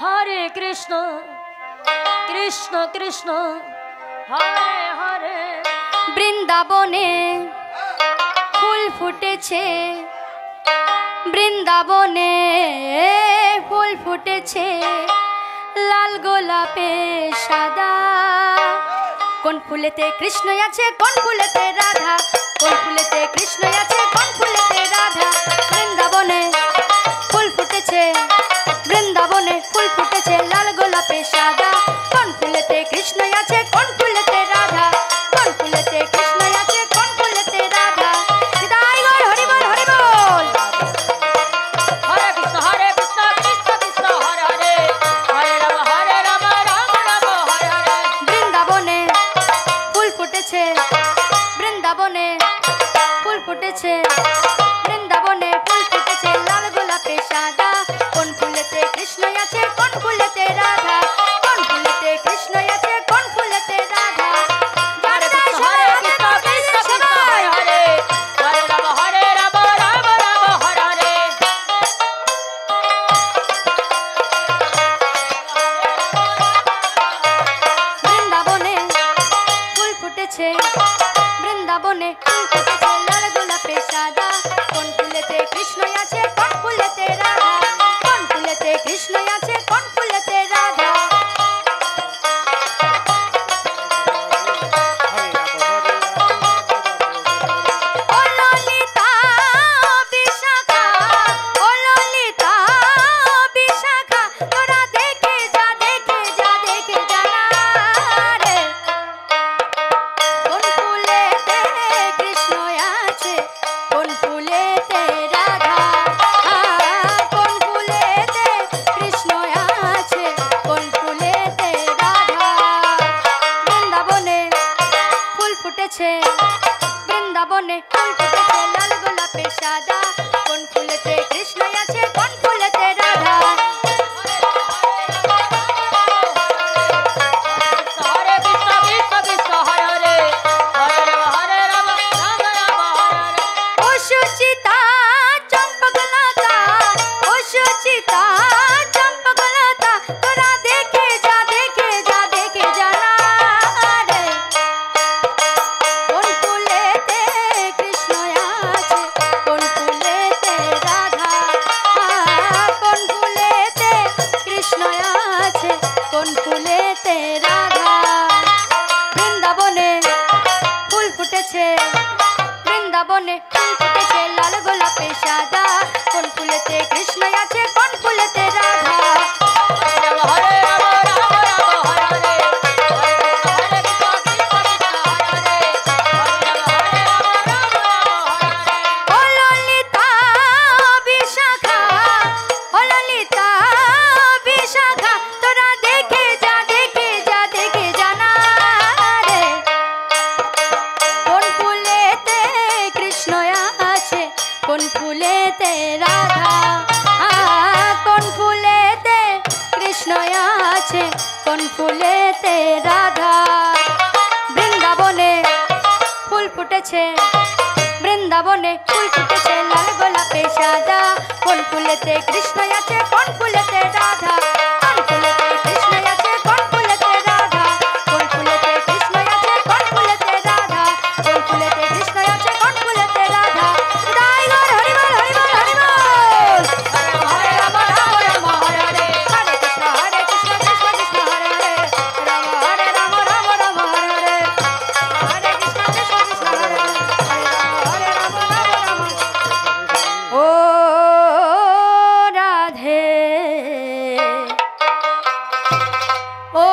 হরে কৃষ্ণ কৃষ্ণ কৃষ্ণ হরে হরে। বৃন্দাবনে ফুল ফুটেছে, বৃন্দাবনে ফুল ফুটেছে, লাল গোলাপে সাদা। কোন ফুলেতে কৃষ্ণ আছে, কোন ফুলেতে রাধা, কোন ফুলেতে কৃষ্ণ আছে, কোন ফুলেতে রাধা। বৃন্দাবনে ফুল ফুটেছে, বৃন্দাবনে ফুল ফুটেছে, লাল গোলাপে সাদা। কোন ফুলেতে কৃষ্ণ আছে, কোন ফুলেতে রাধা, কোন ফুলেতে কৃষ্ণ আছে, কোন ফুলেতে রাধা। হৃদয় গৌর হরি বল হরি বল। হরে কৃষ্ণ কৃষ্ণ কৃষ্ণ হরে হরে, হরে রাম রাম রাম হরে হরে। বৃন্দাবনে ফুল ফুটেছে, বৃন্দাবনে ফুল ফুটেছে, বৃন্দাবনে ফুল ফুটেছে, লাল গোলাপে সাদা। কোন ফুলেতে কৃষ্ণ আছে, কোন ফুলেতে রাধা, কোন ফুলেতে কৃষ্ণ আছে, কোন ফুলেতে রাধা। হরে কৃষ্ণ কৃষ্ণ কৃষ্ণ হরে হরে, হরে রাম রাম রাম হরে হরে। বৃন্দাবনে ফুল ফুটেছে, বৃন্দাবনে ফুল ফুটেছে, লাল গোলাপে সাদা। কোন ফুলেতে কৃষ্ণ আছে, কোন ফুলেতে রাধা, কোন ফুলেতে কৃষ্ণ আছে, কোন ফুলেতে রাধা। ও ললিতা বিশাখা, ও ললিতা বিশাখা, তোরা দেখে যা, দেখে যা, দেখে যা না রে। কোন ফুলেতে কৃষ্ণ আছে, কোন ফুলেতে রাধা, কোন ফুলেতে কৃষ্ণ আছে, কোন ফুলেতে রাধা। বৃন্দাবনে ফুল ফুটেছে, বৃন্দাবনে ফুল ফুটেছে, লাল গোলাপে সাদা। কোন ফুলেতে কৃষ্ণ আছে, কোন ফুলেতে রাধা। হরে কৃষ্ণ কৃষ্ণ কৃষ্ণ হরে হরে, হরে রাম রাম রাম হরে হরে। ও সুচিতা চম্পকলতা, ও সুচিতা চম্পকলতা, তোরা দেখে যা, দেখে যা, দেখে যা না রে। কোন ফুলেতে কৃষ্ণ আছে, কোন ফুলেতে রাধা, কোন ফুলেতে কৃষ্ণ আছে, কোন ফুলেতে রাধা। বৃন্দাবনে ফুল ফুটেছে, বৃন্দাবনে ফুল ফুটেছে, লাল গোলাপে সাদা। কোন ফুলেতে কৃষ্ণ আছে, কোন ফুলেতে রাধা। হরে রাম রাম হরে হরে, হরে কৃষ্ণ কৃষ্ণ কৃষ্ণ হরে হরে, হরে রাম রাম হরে হরে। ও ললিতা বিশাখা, ও ললিতা বিশাখা, তোরা দেখে যা, দেখে যা, দেখে যা না রে। কোন ফুলেতে কৃষ্ণ আছে, কোন ফুলেতে রাধা, কোন ফুলেতে কৃষ্ণ আছে, কোন ফুলেতে রাধা। বৃন্দাবনে ফুল ফুটেছে, বৃন্দাবনে ফুল ফুটেছে, লাল গোলাপে সাদা। কোন ফুলেতে কৃষ্ণ আছে, কোন ফুলেতে রাধা, কোন ফুলেতে কৃষ্ণ আছে, কোন ফুলেতে রাধা, কোন ফুলেতে কৃষ্ণ আছে, কোন ফুলেতে রাধা, কোন ফুলেতে কৃষ্ণ আছে, কোন ফুলেতে রাধা। হৃদয় গৌর হরি বল হরি বল হরি বল। হরে রাম রাম হরে হরে, হরে কৃষ্ণ কৃষ্ণ কৃষ্ণ হরে হরে, রাম হরে রাম রাম রাম হরে হরে, হরে কৃষ্ণ কৃষ্ণ কৃষ্ণ হরে হরে, হরে রাম রাম রাম। ও রাধে, ও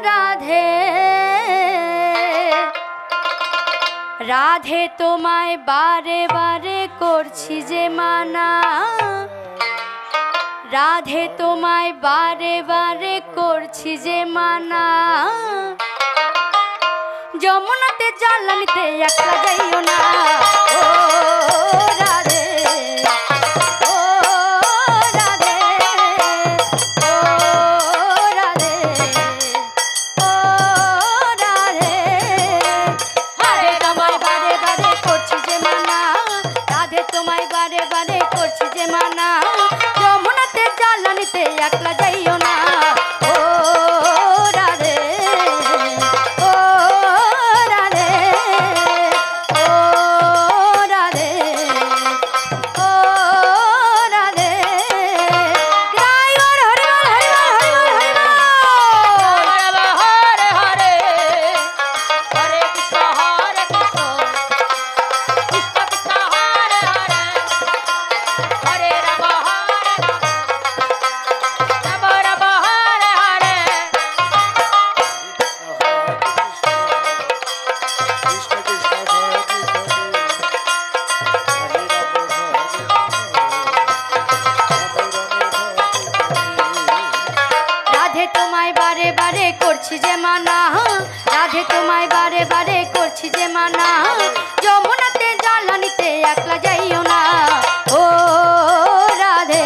রাধে, রাধে তোমায় বারে বারে করছি যে মানা, রাধে তোমায় বারে বারে করছি যে মানা। যমুনাতে জল আনতে একলা যাইও না, ও রাধে, ও রাধে, ও রাধে, ও রাধে। হরে রাম বারে বারে করছি যে মানা, রাধে তোমায় বারে বারে করছি যে মানা। যমুনাতে করছি যে মানা যমুনাতে জ্বালানিতে একলা যাইও না ও রাধে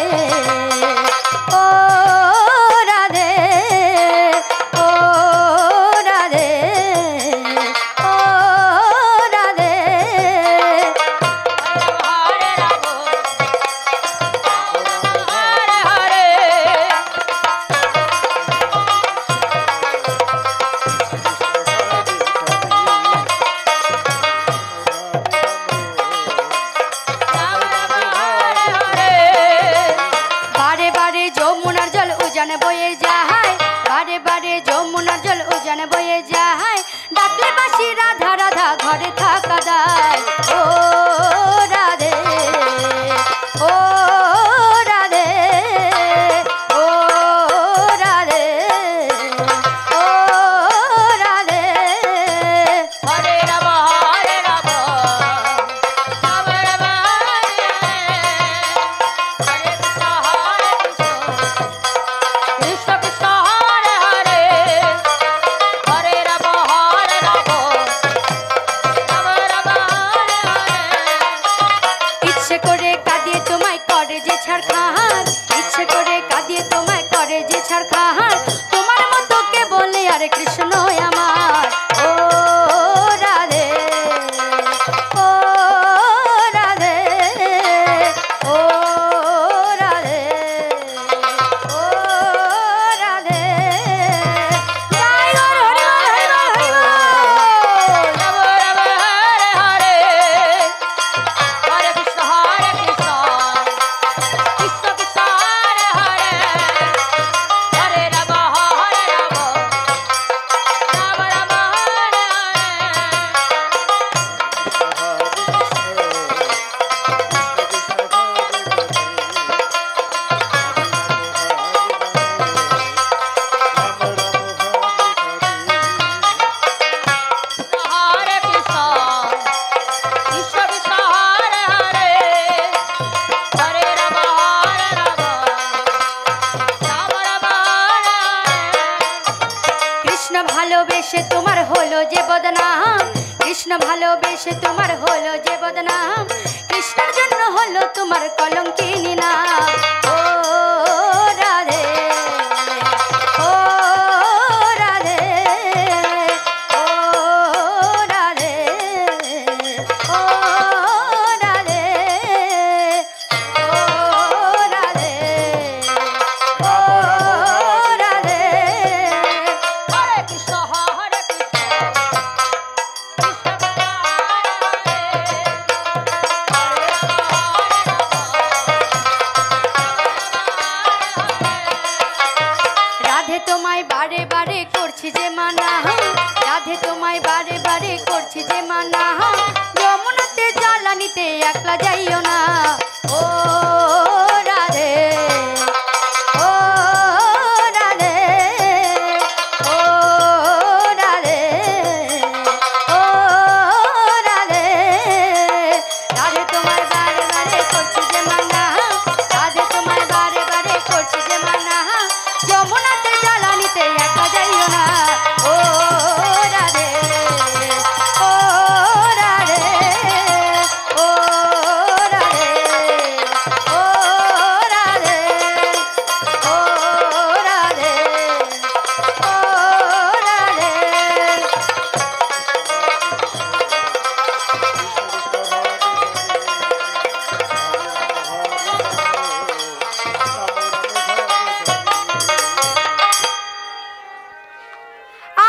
ও রাধে ও রাধে ও রাধে হরে রাম হরে হরে রাম রাম হরে হরে বারে বারে যমুনার জল উজানে বয়ে যায় বারে বারে যমুনার জল উজানে বয়ে যায় ডাকলে বাসি রাধা রাধা ঘরে থাকা দায় ও রাধে ও রাধে ও রাধে ও রাধে হরে রাম হরে রাম রাম রাম হরে হরে কৃষ্ণ হরে কৃষ্ণ কৃষ্ণ কৃষ্ণ হরে হরে হরে রাম হরে রাম রাম রাম হরে হরে ইচ্ছে করে কাঁদিয়ে তোমায় করে যে ছাড়খান ইচ্ছে করে কাঁদিয়ে তোমায় করে যে ছাড়খান তোমার মতো কে বলে আরে কৃষ্ণ আমার ও রাধে ও রাধে ও রাধে ও রাধে জয় গৌর হরি বল হরি বল হরি বল রাম রাম হরে হরে হরে কৃষ্ণ কৃষ্ণ কৃষ্ণ হরে হরে হরে রাম হরে রাম রাম রাম হরে হরে হরে কৃষ্ণ কৃষ্ণ কৃষ্ণ হরে হরে হরে রাম হরে রাম রাম রাম হরে হরে কৃষ্ণ ভালোবেসে তোমার হলো যে বদনাম কৃষ্ণ ভালোবেসে তোমার হলো যে বদনাম কৃষ্ণের জন্য হলো তোমার কলঙ্কিনী নাম ও রাধে ও রাধে ও রাধে ও রাধে ও রাধে ও রাধে হরে কৃষ্ণ হরে কৃষ্ণ কৃষ্ণ কৃষ্ণ হরে হরে রাধে তোমায় বারে বারে করছি যে মানা রাধে তোমায় বারে বারে করছি যে মানা যমুনাতে জ্বালানিতে একলা যাইও না ও রাধে ও রাধে ও রাধে ও রাধে রাধে তোমায় বারে বারে করছি যে মানা রাধে তোমায় বারে বারে করছি যে মানা যমুনাতে জ্বালানিতে একা যাইও না ও রাধে ও রাধে ও রাধে ও রাধে ও রাধে ও রাধে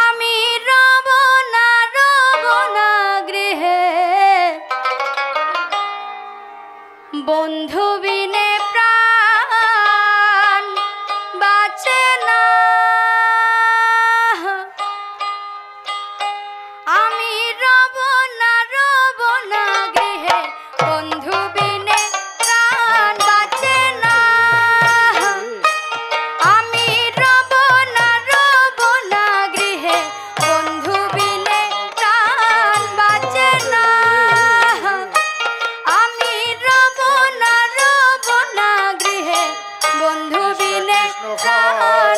আমি রব না গৃহে বন্ধু বিনে প্রাণ বাঁচে না আমি রব না গৃহে বন্ধু বিনে প্রাণ বাঁচে না আমি রব না গৃহে বন্ধু বিনে প্রাণ বাঁচে না আমি রব না গৃহে বন্ধু বিনে প্রাণ